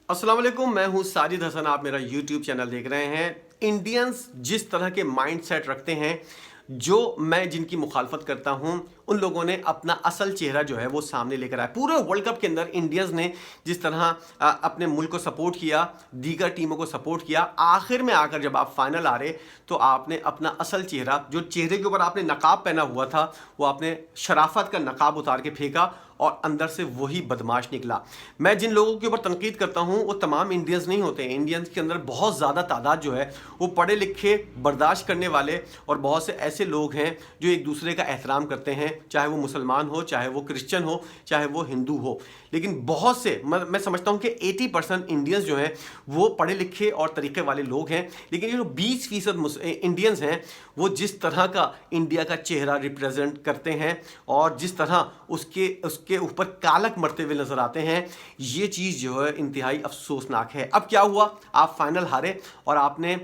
अस्सलाम वालेकुम, मैं हूं साजिद हसन। आप मेरा यूट्यूब चैनल देख रहे हैं। इंडियंस जिस तरह के माइंड सेट रखते हैं, जो मैं जिनकी मुखालफत करता हूं, उन लोगों ने अपना असल चेहरा जो है वो सामने लेकर आया। पूरे वर्ल्ड कप के अंदर इंडियंस ने जिस तरह अपने मुल्क को सपोर्ट किया, दीगर टीमों को सपोर्ट किया, आखिर में आकर जब आप फाइनल आ रहे तो आपने अपना असल चेहरा, जो चेहरे के ऊपर आपने नकाब पहना हुआ था, वो आपने शराफत का नकाब उतार के फेंका और अंदर से वही बदमाश निकला। मैं जिन लोगों के ऊपर तनकीद करता हूं वो तमाम इंडियंस नहीं होते। इंडियंस के अंदर बहुत ज़्यादा तादाद जो है वो पढ़े लिखे, बर्दाश्त करने वाले और बहुत से ऐसे लोग हैं जो एक दूसरे का एहतराम करते हैं, चाहे वो मुसलमान हो, चाहे वो क्रिश्चियन हो, चाहे वो हिंदू हो। लेकिन बहुत से मैं समझता हूं कि 80% इंडियंस जो हैं वो पढ़े लिखे और तरीके वाले लोग हैं। लेकिन ये जो 20% इंडियंस हैं वो जिस तरह का इंडिया का चेहरा रिप्रेजेंट करते हैं और जिस तरह उसके ऊपर कालक मरते हुए नजर आते हैं, ये चीज़ जो है इंतहाई अफसोसनाक है। अब क्या हुआ, आप फाइनल हारे और आपने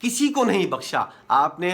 किसी को नहीं बख्शा। आपने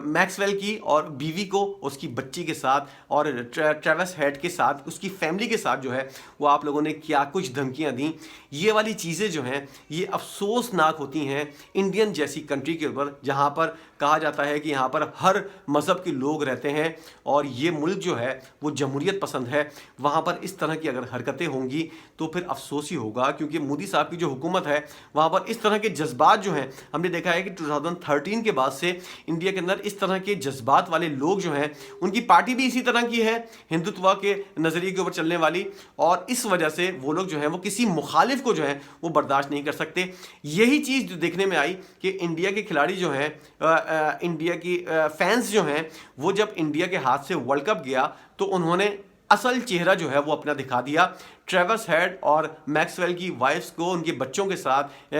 मैक्सवेल की और बीवी को, उसकी बच्ची के साथ और ट्रेविस हेड के साथ, उसकी फैमिली के साथ जो है वो आप लोगों ने क्या कुछ धमकियां दी। ये वाली चीज़ें जो हैं ये अफसोसनाक होती हैं इंडियन जैसी कंट्री के ऊपर, जहाँ पर कहा जाता है कि यहाँ पर हर मज़हब के लोग रहते हैं और ये मुल्क जो है वो जमहूरियत पसंद है। वहाँ पर इस तरह की अगर हरकतें होंगी तो फिर अफसोस ही होगा, क्योंकि मोदी साहब की जो हुकूमत है वहाँ पर इस तरह के जज्बात जो हैं, हमने देखा है कि 2013 के बाद से इंडिया के अंदर इस तरह के जज्बात वाले लोग जो हैं, उनकी पार्टी भी इसी तरह की है, हिंदुत्व के नज़रिए के ऊपर चलने वाली, और इस वजह से वो लोग जो हैं वो किसी मुखालिफ को जो है वो बर्दाश्त नहीं कर सकते। यही चीज़ जो देखने में आई कि इंडिया के खिलाड़ी जो हैं, इंडिया की फैंस जो हैं, वो जब इंडिया के हाथ से वर्ल्ड कप गया तो उन्होंने असल चेहरा जो है वो अपना दिखा दिया। ट्रेविस हेड और मैक्सवेल की वाइफ्स को उनके बच्चों के साथ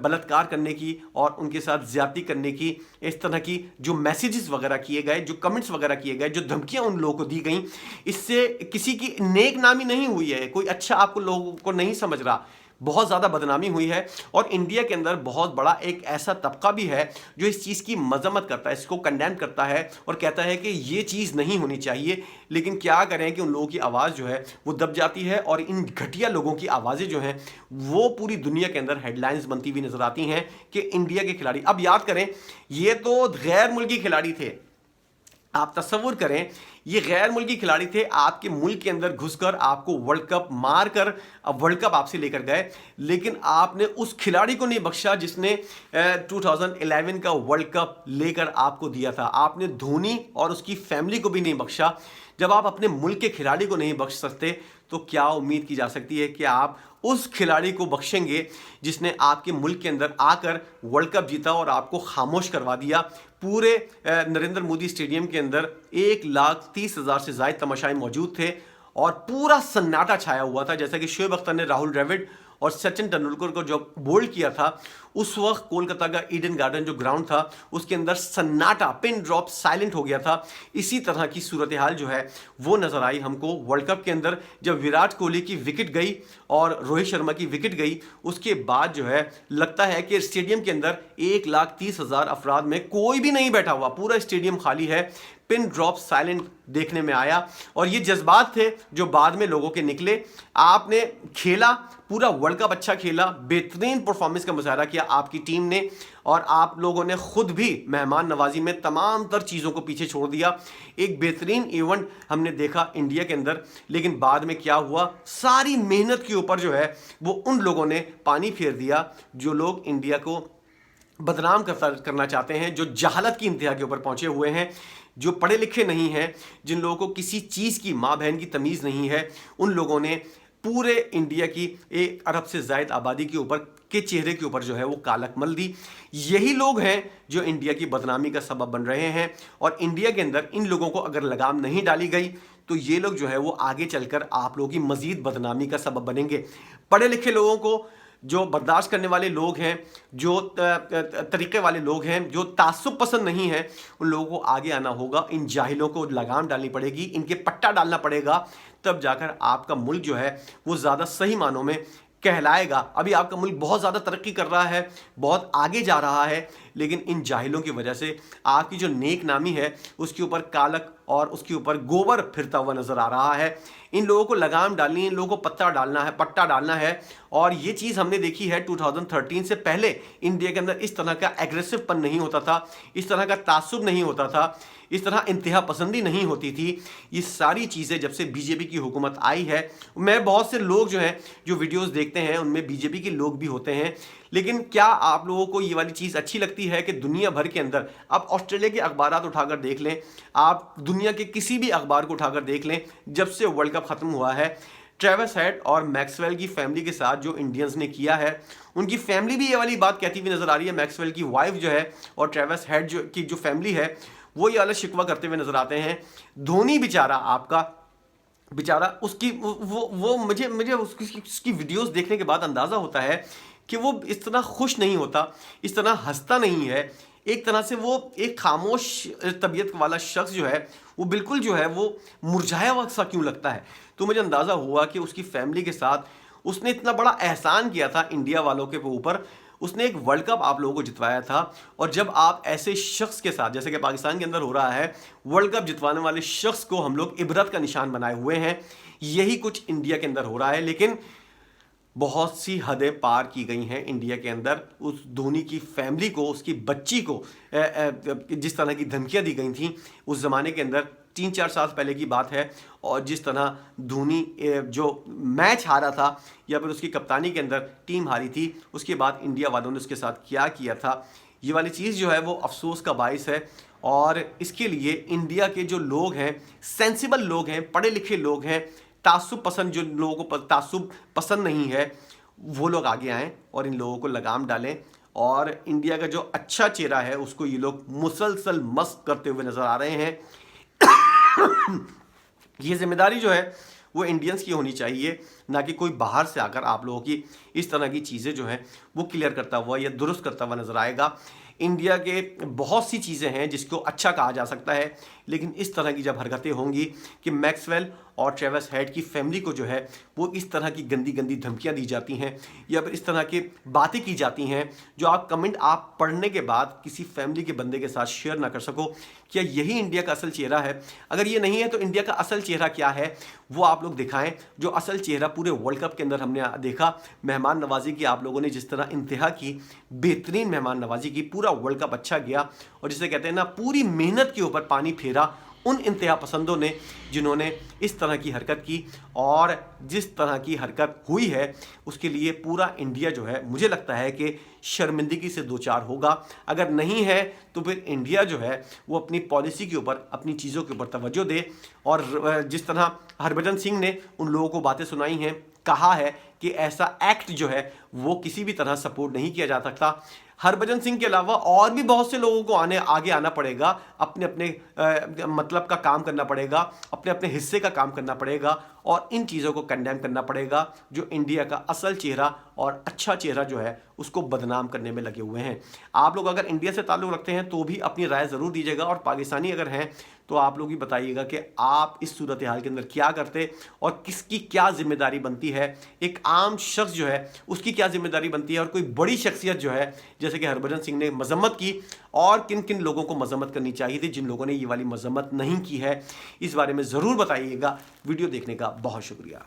बलात्कार करने की और उनके साथ ज्यादती करने की, इस तरह की जो मैसेजेस वगैरह किए गए, जो कमेंट्स वगैरह किए गए, जो धमकियां उन लोगों को दी गई, इससे किसी की नेक नामी नहीं हुई है। कोई अच्छा आपको लोगों को नहीं समझ रहा, बहुत ज़्यादा बदनामी हुई है। और इंडिया के अंदर बहुत बड़ा एक ऐसा तबका भी है जो इस चीज़ की मजम्मत करता है, इसको कंडेम करता है और कहता है कि ये चीज़ नहीं होनी चाहिए। लेकिन क्या करें कि उन लोगों की आवाज़ जो है वो दब जाती है और इन घटिया लोगों की आवाज़ें जो हैं वो पूरी दुनिया के अंदर हेडलाइंस बनती हुई नजर आती हैं कि इंडिया के खिलाड़ी। अब याद करें, ये तो गैर मुल्की खिलाड़ी थे। आप तस्वुर करें, ये गैर मुल्की खिलाड़ी थे, आपके मुल्क के अंदर घुसकर आपको वर्ल्ड कप मारकर अब वर्ल्ड कप आपसे लेकर गए। लेकिन आपने उस खिलाड़ी को नहीं बख्शा जिसने 2011 का वर्ल्ड कप लेकर आपको दिया था। आपने धोनी और उसकी फैमिली को भी नहीं बख्शा। जब आप अपने मुल्क के खिलाड़ी को नहीं बख्श सकते तो क्या उम्मीद की जा सकती है कि आप उस खिलाड़ी को बख्शेंगे जिसने आपके मुल्क के अंदर आकर वर्ल्ड कप जीता और आपको खामोश करवा दिया। पूरे नरेंद्र मोदी स्टेडियम के अंदर 1,30,000 से ज़ायद तमाशाई मौजूद थे और पूरा सन्नाटा छाया हुआ था। जैसा कि शोएब अख्तर ने राहुल द्रविड़ और सचिन तेंदुलकर को जो बोल्ड किया था, उस वक्त कोलकाता का ईडन गार्डन जो ग्राउंड था उसके अंदर सन्नाटा, पिन ड्रॉप साइलेंट हो गया था। इसी तरह की सूरत हाल जो है वो नजर आई हमको वर्ल्ड कप के अंदर, जब विराट कोहली की विकेट गई और रोहित शर्मा की विकेट गई। उसके बाद जो है लगता है कि स्टेडियम के अंदर 1,30,000 अफराद में कोई भी नहीं बैठा हुआ, पूरा स्टेडियम खाली है, पिन ड्रॉप साइलेंट देखने में आया। और ये जज्बात थे जो बाद में लोगों के निकले। आपने खेला, पूरा वर्ल्ड कप अच्छा खेला, बेहतरीन परफॉर्मेंस का मुजाहरा किया आपकी टीम ने, और आप लोगों ने खुद भी मेहमान नवाजी में तमाम तर चीज़ों को पीछे छोड़ दिया। एक बेहतरीन इवेंट हमने देखा इंडिया के अंदर। लेकिन बाद में क्या हुआ, सारी मेहनत के ऊपर जो है वो उन लोगों ने पानी फेर दिया जो लोग इंडिया को बदनाम करना चाहते हैं, जो जहालत की इंतहा के ऊपर पहुंचे हुए हैं, जो पढ़े लिखे नहीं हैं, जिन लोगों को किसी चीज़ की माँ बहन की तमीज़ नहीं है। उन लोगों ने पूरे इंडिया की 1 अरब से ज़ायद आबादी के ऊपर के चेहरे के ऊपर जो है वो कालक मल दी। यही लोग हैं जो इंडिया की बदनामी का सबब बन रहे हैं। और इंडिया के अंदर इन लोगों को अगर लगाम नहीं डाली गई तो ये लोग जो है वो आगे चलकर आप लोगों की मज़ीद बदनामी का सबब बनेंगे। पढ़े लिखे लोगों को, जो बर्दाश्त करने वाले लोग हैं, जो तरीके वाले लोग हैं, जो तासुब पसंद नहीं है, उन लोगों को आगे आना होगा। इन जाहिलों को लगाम डालनी पड़ेगी, इनके पट्टा डालना पड़ेगा, तब जाकर आपका मुल्क जो है वो ज़्यादा सही मानों में कहलाएगा। अभी आपका मुल्क बहुत ज़्यादा तरक्की कर रहा है, बहुत आगे जा रहा है, लेकिन इन जाहिलों की वजह से आपकी जो नेक नामी है उसके ऊपर कालक और उसके ऊपर गोबर फिरता हुआ नजर आ रहा है। इन लोगों को लगाम डालनी है, इन लोगों को पट्टा डालना है। और ये चीज़ हमने देखी है 2013 से पहले इंडिया के अंदर इस तरह का एग्रेसिवपन नहीं होता था, इस तरह का तासुब नहीं होता था, इस तरह इंतहा पसंदी नहीं होती थी। ये सारी चीज़ें जब से बीजेपी की हुकूमत आई है, मैं बहुत से लोग जो हैं जो वीडियोस देखते हैं उनमें बीजेपी के लोग भी होते हैं, लेकिन क्या आप लोगों को ये वाली चीज़ अच्छी लगती है कि दुनिया भर के अंदर, आप ऑस्ट्रेलिया के अखबारात उठाकर देख लें, आप दुनिया के किसी भी अखबार को उठाकर देख लें, जब से वर्ल्ड कप खत्म हुआ है, ट्रेविस हेड और मैक्सवेल की फैमिली के साथ जो इंडियंस ने किया है, उनकी फैमिली भी ये वाली बात कहती हुई नजर आ रही है। मैक्सवेल की वाइफ जो है और ट्रेविस हेड की जो फैमिली है वो ये वाला शिकवा करते हुए नजर आते हैं। धोनी बेचारा, आपका बेचारा, उसकी वो मुझे उसकी वीडियोस देखने के बाद अंदाज़ा होता है कि वो इस तरह खुश नहीं होता, इस तरह हंसता नहीं है। एक तरह से वो एक खामोश तबीयत वाला शख्स जो है वो बिल्कुल जो है वो मुरझाया हुआ सा क्यों लगता है। तो मुझे अंदाज़ा हुआ कि उसकी फैमिली के साथ उसने इतना बड़ा एहसान किया था इंडिया वालों के ऊपर, उसने एक वर्ल्ड कप आप लोगों को जितवाया था। और जब आप ऐसे शख्स के साथ, जैसे कि पाकिस्तान के अंदर हो रहा है, वर्ल्ड कप जितवाने वाले शख्स को हम लोग इबरत का निशान बनाए हुए हैं, यही कुछ इंडिया के अंदर हो रहा है। लेकिन बहुत सी हदें पार की गई हैं इंडिया के अंदर। उस धोनी की फैमिली को, उसकी बच्ची को जिस तरह की धमकियां दी गई थी उस ज़माने के अंदर, 3-4 साल पहले की बात है, और जिस तरह धोनी जो मैच हारा था या फिर उसकी कप्तानी के अंदर टीम हारी थी, उसके बाद इंडिया वालों ने उसके साथ क्या किया था, ये वाली चीज़ जो है वो अफसोस का बाइस है। और इसके लिए इंडिया के जो लोग हैं, सेंसिबल लोग हैं, पढ़े लिखे लोग हैं, तासुब पसंद, जो लोगों को तासुब पसंद नहीं है, वो लोग आगे आएँ और इन लोगों को लगाम डालें। और इंडिया का जो अच्छा चेहरा है उसको ये लोग मुसलसल मस्क करते हुए नज़र आ रहे हैं। ये जिम्मेदारी जो है वो इंडियंस की होनी चाहिए, ना कि कोई बाहर से आकर आप लोगों की इस तरह की चीज़ें जो हैं वो क्लियर करता हुआ या दुरुस्त करता हुआ नज़र आएगा। इंडिया के बहुत सी चीज़ें हैं जिसको अच्छा कहा जा सकता है, लेकिन इस तरह की जब हरकतें होंगी कि मैक्सवेल और ट्रेविस हेड की फैमिली को जो है वो इस तरह की गंदी गंदी धमकियां दी जाती हैं या फिर इस तरह की बातें की जाती हैं जो आप कमेंट आप पढ़ने के बाद किसी फैमिली के बंदे के साथ शेयर ना कर सको, क्या यही इंडिया का असल चेहरा है? अगर ये नहीं है तो इंडिया का असल चेहरा क्या है वो आप लोग दिखाएं। जो असल चेहरा पूरे वर्ल्ड कप के अंदर हमने देखा, मेहमान नवाजी की आप लोगों ने जिस तरह इंतहा की, बेहतरीन मेहमान नवाजी की, पूरा वर्ल्ड कप अच्छा गया, और जिसे कहते हैं ना पूरी मेहनत के ऊपर पानी फेरा उन इंतहा पसंदों ने जिन्होंने इस तरह की हरकत की। और जिस तरह की हरकत हुई है उसके लिए पूरा इंडिया जो है मुझे लगता है कि शर्मिंदगी से दो चार होगा। अगर नहीं है तो फिर इंडिया जो है वो अपनी पॉलिसी के ऊपर, अपनी चीज़ों के ऊपर तवज्जो दे। और जिस तरह हरभजन सिंह ने उन लोगों को बातें सुनाई हैं, कहा है कि ऐसा एक्ट जो है वो किसी भी तरह सपोर्ट नहीं किया जा सकता। हरभजन सिंह के अलावा और भी बहुत से लोगों को आगे आना पड़ेगा, अपने अपने मतलब का काम करना पड़ेगा, अपने अपने हिस्से का काम करना पड़ेगा और इन चीज़ों को कंडेम करना पड़ेगा जो इंडिया का असल चेहरा और अच्छा चेहरा जो है उसको बदनाम करने में लगे हुए हैं। आप लोग अगर इंडिया से ताल्लुक़ रखते हैं तो भी अपनी राय ज़रूर दीजिएगा, और पाकिस्तानी अगर हैं तो आप लोग ही बताइएगा कि आप इस सूरत हाल के अंदर क्या करते और किसकी क्या जिम्मेदारी बनती है। एक आम शख्स जो है उसकी क्या जिम्मेदारी बनती है, और कोई बड़ी शख्सियत जो है जैसे कि हरभजन सिंह ने मजम्मत की, और किन किन लोगों को मजम्मत करनी चाहिए थी जिन लोगों ने ये वाली मजम्मत नहीं की है, इस बारे में ज़रूर बताइएगा। वीडियो देखने का बहुत शुक्रिया।